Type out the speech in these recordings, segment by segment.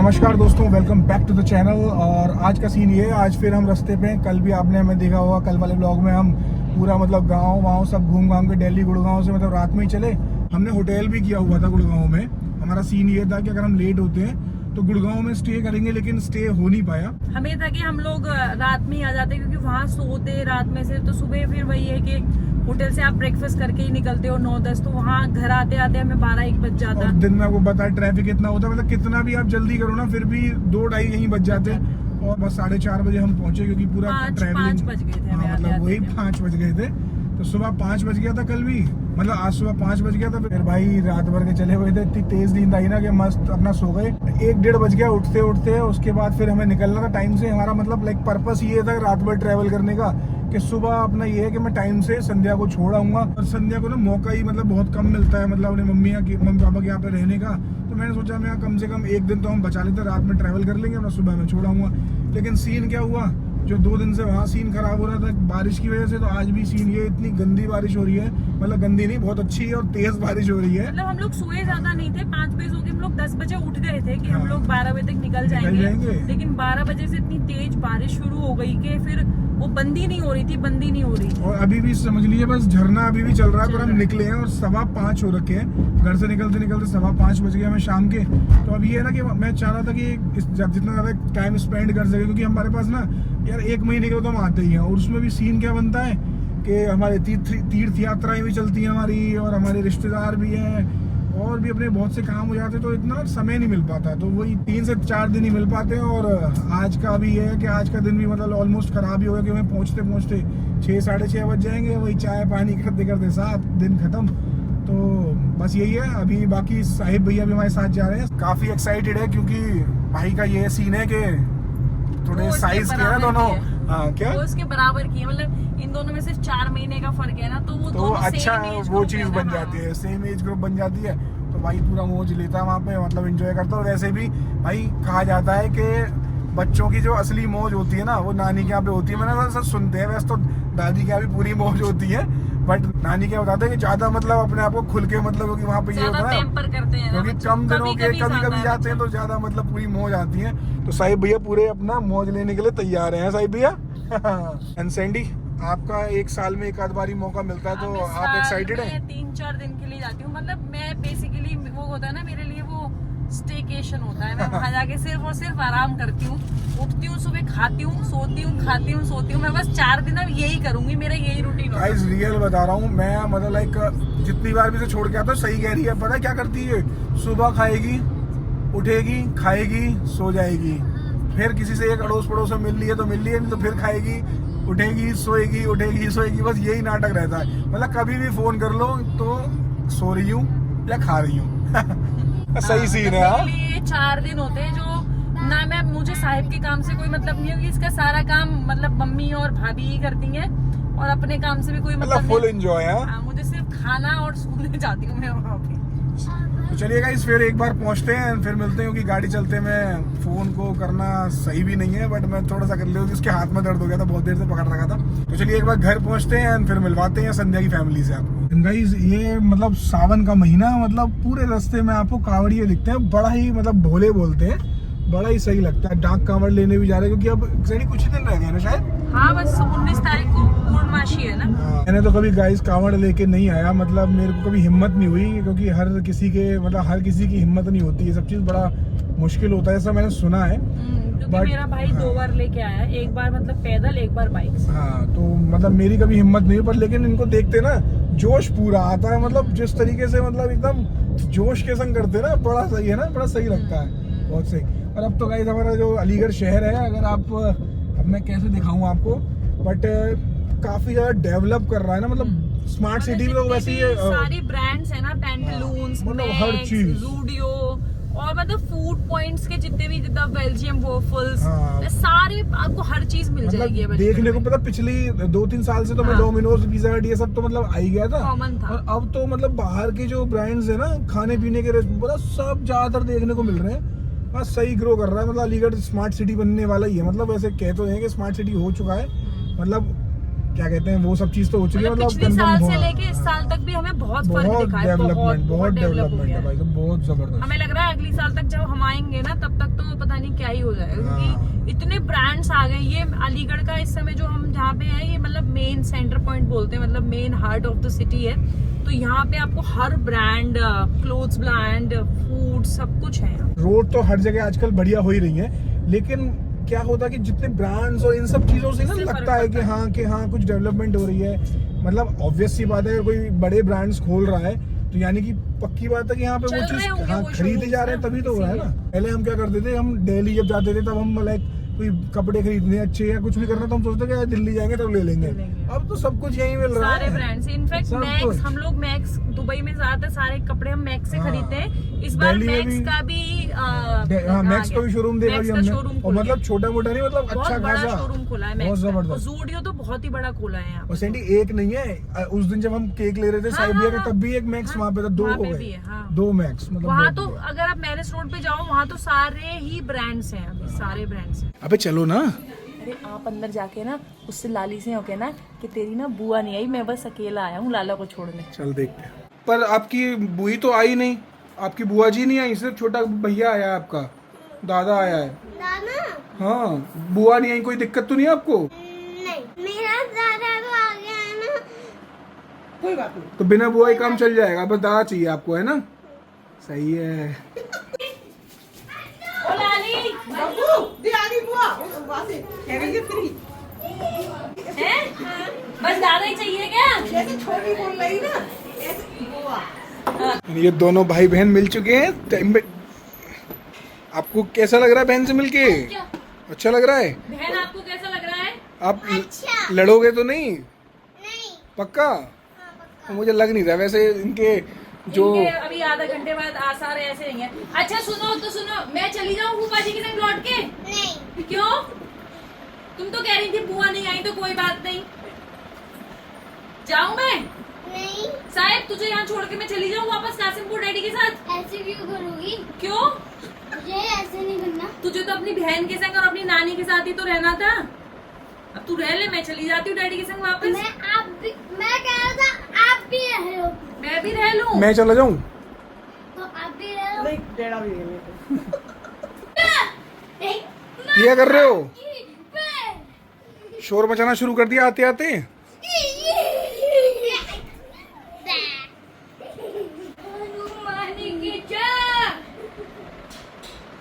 नमस्कार दोस्तों, welcome back to the channel. और आज का सीन ये है, आज फिर हम रास्ते पे हैं। कल भी आपने हमें देखा होगा, कल वाले ब्लॉग में हम पूरा मतलब गांव वाँव सब घूम घाम के दिल्ली गुड़गांव से मतलब रात में ही चले। हमने होटल भी किया हुआ था गुड़गांव में। हमारा सीन ये था कि अगर हम लेट होते हैं तो गुड़गांव में स्टे करेंगे, लेकिन स्टे हो नहीं पाया। हमें था कि हम लोग रात में ही आ जाते, क्योंकि वहाँ सोते रात में से, तो सुबह फिर वही है कि होटल से आप ब्रेकफास्ट करके ही निकलते हो 9-10, तो वहाँ घर आते आते हमें 12-1 बज जाता। और दिन में आपको पता है ट्रैफिक इतना होता है, मतलब कितना भी आप जल्दी करो ना फिर भी 2-2:30 यहीं बज जाते। और बस 4:30 बजे हम पहुंचे, क्योंकि पूरा 5 बज गए थे। मतलब वही 5 बज गए थे। तो सुबह 5 बज गया था कल भी, मतलब आज सुबह 5 बज गया था। फिर भाई रात भर के चले हुए थे, इतनी तेज नींद आई ना कि मस्त अपना सो गए। 1-1:30 बज गया उठते उठते। उसके बाद फिर हमें निकलना था टाइम से। हमारा मतलब लाइक पर्पस ये था रात भर ट्रैवल करने का, कि सुबह अपना ये है कि मैं टाइम से संध्या को छोड़ आऊंगा। और संध्या को ना मौका ही मतलब बहुत कम मिलता है, मतलब अपने मम्मी पापा के यहाँ पे रहने का। तो मैंने सोचा मैं कम से कम एक दिन तो हम बचा लेते, रात में ट्रैवल कर लेंगे, मैं सुबह में छोड़ आऊंगा। लेकिन सीन क्या हुआ, जो 2 दिन से वहाँ सीन खराब हो रहा था बारिश की वजह से, तो आज भी सीन ये इतनी गंदी बारिश हो रही है। मतलब गंदी नहीं, बहुत अच्छी और तेज बारिश हो रही है। मतलब हम लोग सोए ज्यादा नहीं थे, 5 बजे सो के हम लोग 10 बजे उठ गए थे कि हम लोग 12 बजे तक निकल जाएंगे। लेकिन 12 बजे से इतनी तेज बारिश शुरू हो गई कि फिर वो बंदी नहीं हो रही थी। और अभी भी समझ लीजिए बस झरना अभी भी चल रहा है। पर हम निकले हैं और 5:15 हो रखे हैं। घर से निकलते 5:15 बज गए हमें शाम के। तो अब ये है ना कि मैं चाह रहा था कि जितना ज्यादा टाइम स्पेंड कर सके, क्योंकि हमारे पास ना यार 1 महीने के तो हम आते ही हैं। और उसमें भी सीन क्या बनता है कि हमारे तीर्थ यात्राएं भी चलती हैं हमारी, और हमारे रिश्तेदार भी हैं, और भी अपने बहुत से काम हो जाते, तो इतना समय नहीं मिल पाता। तो वही 3 से 4 दिन ही मिल पाते हैं। और आज का भी ये है कि आज का दिन भी मतलब ऑलमोस्ट खराब ही होगा, कि हमें पहुँचते 6-6:30 बज जाएंगे। वही चाय पानी करते करते 7 दिन खत्म। तो बस यही है। अभी बाकी साहिब भैया भी हमारे साथ जा रहे हैं। काफ़ी एक्साइटेड है, क्योंकि भाई का ये सीन है कि थोड़े साइज के ना दोनों। हाँ, क्या वो उसके बराबर की है, मतलब इन दोनों में सिर्फ 4 महीने का फर्क है ना, तो वो दोनों अच्छा वो चीज बन हाँ। जाती है, सेम एज ग्रुप बन जाती है। तो भाई पूरा मौज लेता है वहाँ पे, मतलब एंजॉय करता है। और वैसे भी भाई कहा जाता है कि बच्चों की जो असली मौज होती है ना, वो नानी के यहाँ पे होती है। मैंने सब सुनते हैं, वैसे तो दादी के यहाँ भी पूरी मौज होती है, बट नानी क्या बताते हैं कि ज्यादा मतलब अपने आप को खुल के मतलब, क्योंकि वहाँ पे ये होता है क्योंकि कम दिनों के कभी जाते हैं तो ज्यादा मतलब पूरी मौज आती है। तो साहिब भैया पूरे अपना मौज लेने के लिए तैयार हैं। साहिब भैया एंड सैंडी, आपका 1 साल में एक आध बारी मौका मिलता है, तो आप एक्साइटेड हैं? 3-4 दिन के लिए जाती हूँ। मतलब मैं बेसिकली वो होता है ना मेरे लिए, वो स्टेकेशन होता है। मैं वहाँ जाके सिर्फ और सिर्फ आराम करती हूँ, उठती हूँ सुबह, खाती हूँ, सोती हूँ, खाती हूँ, सोती हूँ। मैं बस 4 दिन अब यही करूंगी, मेरा यही रूटीन होगा। गाइस रियल बता रहा हूँ मैं, मतलब लाइक जितनी बार भी से छोड़ के आता हूँ, सही कह रही है। पता है क्या करती है, सुबह खाएगी, उठेगी, खाएगी, सो जाएगी। फिर किसी से एक अड़ोस पड़ोस में मिल ली है तो मिल ली है, नहीं तो फिर खाएगी, उठेगी, सोएगी, उठेगी, सोएगी। बस यही नाटक रहता है। मतलब कभी भी फोन कर लो तो सो रही हूँ या खा रही हूँ। सही सीन है। मेरे लिए 4 दिन होते हैं जो ना, मैं मुझे साहिब के काम से कोई मतलब नहीं होगी, इसका सारा काम मतलब मम्मी और भाभी ही करती हैं, और अपने काम से भी कोई मतलब फुल एंजॉय है। मुझे सिर्फ खाना और सोने जाती हूँ मैं वहाँ पे। तो चलिए गाइस फिर एक बार पहुंचते हैं, फिर मिलते हैं। क्योंकि गाड़ी चलते में फोन को करना सही भी नहीं है, बट मैं थोड़ा सा कर लिया, उसके हाथ में दर्द हो गया था, बहुत देर से पकड़ रखा था। तो चलिए एक बार घर पहुंचते हैं, फिर मिलवाते हैं संध्या की फैमिली से आपको। गाइस ये मतलब सावन का महीना, मतलब पूरे रास्ते में आपको कांवड़िए दिखते हैं। बड़ा ही मतलब भोले बोलते हैं, बड़ा ही सही लगता है। डाक कांवड़ लेने भी जा रहे हैं, क्योंकि अब कुछ ही दिन रह गए ना शायद। हाँ, बस 19 तारीख को पूर्णमासी है ना। मैंने तो कभी गाइस कांवड़ लेके नहीं आया, मतलब मेरे को कभी हिम्मत नहीं हुई, क्योंकि हर किसी की हिम्मत नहीं होती। ये सब चीज बड़ा मुश्किल होता है, ऐसा मैंने सुना है। क्योंकि मेरा भाई 2 बार लेके आया, एक बार मतलब पैदल, एक बार बाइक से। हाँ, तो मतलब मेरी कभी हिम्मत नहीं हुई, पर लेकिन इनको देखते ना जोश पूरा आता है। मतलब जिस तरीके से मतलब एकदम जोश के संग करते ना, बड़ा सही है ना, बड़ा सही लगता है, बहुत सही। और अब तो गाइस हमारा जो अलीगढ़ शहर है, अगर आप, अब मैं कैसे दिखाऊं आपको, बट काफी ज्यादा डेवलप कर रहा है ना, मतलब स्मार्ट सिटी में वैसे ही सारी ब्रांड्स है ना, पैंटलून्स, मतलब हर चीज, ज़ूडियो, और मतलब फूड पॉइंट्स के जितने भी, जितना बेल्जियम वॉफल्स, सारे आपको हर चीज मिल जाएगी। देखने को पता पिछली 2-3 साल से तो मैं डोमिनोज, पिज़्ज़ा हट, ये सब तो मतलब आ ही गया था, कॉमन था। और अब तो मतलब बाहर के जो ब्रांड्स है ना, खाने पीने के मतलब सब ज्यादातर देखने को मिल रहे हैं। बस सही ग्रो कर रहा है। मतलब अलीगढ़ स्मार्ट सिटी बनने वाला ही है। मतलब वैसे कहते हैं कि स्मार्ट सिटी हो चुका है, मतलब क्या कहते हैं वो सब चीज तो हो चुकी है, मतलब मतलब पिछले साल से हाँ। लेके इस साल तक भी हमें बहुत फर्क बहुत दिखा है, बहुत डेवलप हो डेवलपमेंट गया है है। भाई, बहुत जबरदस्त। हमें लग रहा है अगली साल तक जब हम आएंगे ना तब तक तो पता नहीं क्या ही हो जाएगा, हाँ। क्योंकि इतने ब्रांड्स आ गए। ये अलीगढ़ का इस समय जो हम जहाँ पे हैं, ये मतलब मेन सेंटर पॉइंट बोलते हैं, मतलब main heart of the city है। तो यहाँ पे आपको हर ब्रांड, क्लोथ्स ब्रांड, फूड, सब कुछ है यहाँ। रोड तो हर जगह आजकल बढ़िया हो ही रही है, लेकिन क्या होता है कि जितने ब्रांड्स और इन सब चीजों से ना इससे लगता फर्क है पड़ता कि हाँ कुछ डेवलपमेंट हो रही है। मतलब ऑब्वियस सी बात है, अगर कोई बड़े ब्रांड्स खोल रहा है तो यानी कि पक्की बात है कि यहाँ पे चल वो रहे चीज होंगे हाँ वो खरीदे जा रहे हैं, showrooms तभी तो हो रहा है ना। पहले हम क्या करते थे, हम दिल्ली जब जाते थे तब हम लाइक कोई कपड़े खरीदने अच्छे या कुछ भी करना तो हम सोचते थे कि दिल्ली जाएंगे तब ले लेंगे। अब तो सब कुछ यहीं मिल रहा है, सारे ब्रांड्स, इनफैक्ट सब मैक्स, कुछ। हम लोग मैक्स, दुबई में ज्यादातर सारे कपड़े हम मैक्स से हाँ। खरीदते हैं। इस बार दिल्ली में मैक्स भी- का भी हाँ मैक्स का भी शोरूम देखा मैक्स भी का हमने, शोरूम और मतलब छोटा मोटा नहीं, मतलब बहुत अच्छा बड़ा खासा शोरूम खोला है बहुत मैक्स का। और जबरदस्त। ज़ूडियो तो बहुत ही बड़ा खोला है यहाँ और पे। सैंडी एक नहीं है, उस दिन जब हम केक ले रहे थे हाँ, साइबिया हाँ, का तब भी एक मैक्स हाँ, वहाँ पे था, दो वहाँ हो पे गए, भी है, हाँ। 2 मैक्स मतलब वहाँ बहुत तो बढ़िया। अगर आप मैरिज रोड पे जाओ वहाँ तो सारे ही ब्रांड्स हैं, अभी सारे ब्रांड्स हैं। अबे चलो ना। अरे आप अंदर जाके ना उससे लाली से होके ना कि तेरी ना बुआ नहीं आई, मैं बस अकेला आया हूँ लाला को छोड़ने। चल देखते हैं। पर आपकी बुई तो आई नहीं, आपकी बुआ जी नहीं आई, सिर्फ छोटा भैया आया है आपका, दादा आया है। दादा हाँ बुआ नहीं आई, कोई दिक्कत तो नहीं है आपको? नहीं, मेरा दादा तो आ गया है ना। कोई बात नहीं। तो बिना बुआ ही काम चल जाएगा, बस दादा चाहिए आपको, है ना? सही है। ओ लाली बब्बू दिहाड़ी बुआ वहाँ से कहेंगे फ्री। हैं? बस दादा ही चाहिए क्या? जैसे छोटी बोल रही ना ऐसे बुआ। ये दोनों भाई बहन मिल चुके हैं टाइम पे। आपको कैसा लग रहा है बहन से मिलके? अच्छा लग रहा है? बहन आपको कैसा लग रहा है? आप अच्छा। लड़ोगे तो नहीं? नहीं। पक्का? मुझे लग नहीं रहा वैसे इनके जो इनके अभी आधा घंटे बाद आसार ऐसे नहीं है। अच्छा सुनो तो सुनो, मैं चली जाऊँ बुआ जी के संग लौट के? नहीं। क्यों? तुम तो कह रही थी बुआ नहीं आई तो कोई बात नहीं। जाऊँ मैं? नहीं। साहब तुझे यहाँ छोड़ के मैं चली जाऊँ वापस कासिमपुर डैडी के साथ? ऐसे क्यों करोगी? क्यों? मुझे ऐसे नहीं करना। तुझे तो अपनी बहन के संग और अपनी नानी के साथ ही तो रहना था। अब तू रह ले, मैं चली जाती हूँ डैडी के संग वापस। मैं कह रहा था आप भी रह लो। मैं भी रह लूँ। मैं चला जाऊं? तो आप भी रह लो। नहीं डेढ़ा भी नहीं। नहीं। क्या कर रहे हो? मैं- शोर मचाना शुरू कर दिया आते आते। हनुमान की जय।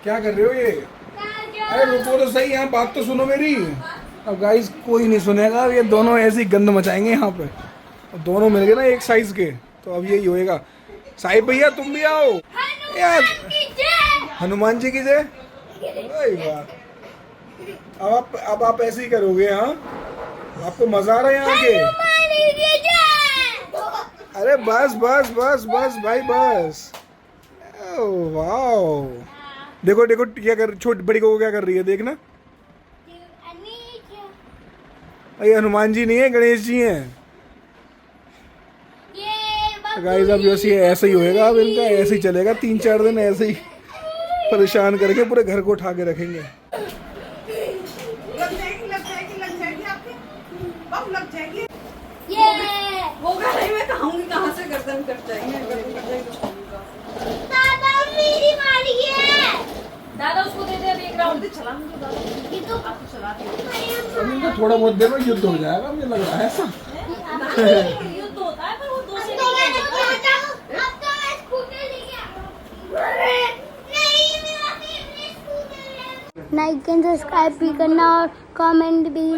क्या कर रहे हो ये? अरे रुको तो सही, यहाँ बात तो सुनो मेरी। अब गाइस कोई नहीं सुनेगा, अब ये दोनों ऐसे ही गंद मचाएंगे यहाँ पे। अब दोनों मिल गए ना एक साइज के, तो अब यही होएगा। साहिब भैया तुम भी आओ यार। हनुमान जी की जय। अरे वाह। अब आप ऐसे ही करोगे? हाँ आपको मजा आ रहा है यहाँ के? अरे बस बस बस बस भाई बस। ओह, वाह। देखो देखो क्या कर, छोटी बड़ी को क्या कर रही है, देखना। ये हनुमान जी नहीं है, गणेश जी हैं। गाइस अब जैसे ऐसे ही होएगा, अब इनका ऐसे ही चलेगा 3-4 दिन, ऐसे ही परेशान करके पूरे घर को उठा के रखेंगे। लग जाएगी आपके। अब लग जाएगी। होगा नहीं, मैं कहूँगी कहाँ से गर्दन कट जाएगी। दादा मेरी मारी है। दादा उसको दे दे, देख रहा हूँ। चला मुझे दादा। ये तो आप तो चलाती हो। अब इनको थोड़ा बहुत देर में युद्ध हो जाएगा, मुझे लग रहा है ऐसा। युद्ध होता है पर वो 2 से अब तो मैं स्कूटर लेके आऊंगी। नहीं मेरा फेवरेट स्कूटर है। लाइक एंड सब्सक्राइब भी करना और कमेंट भी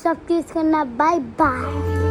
सब चीज करना। Bye bye.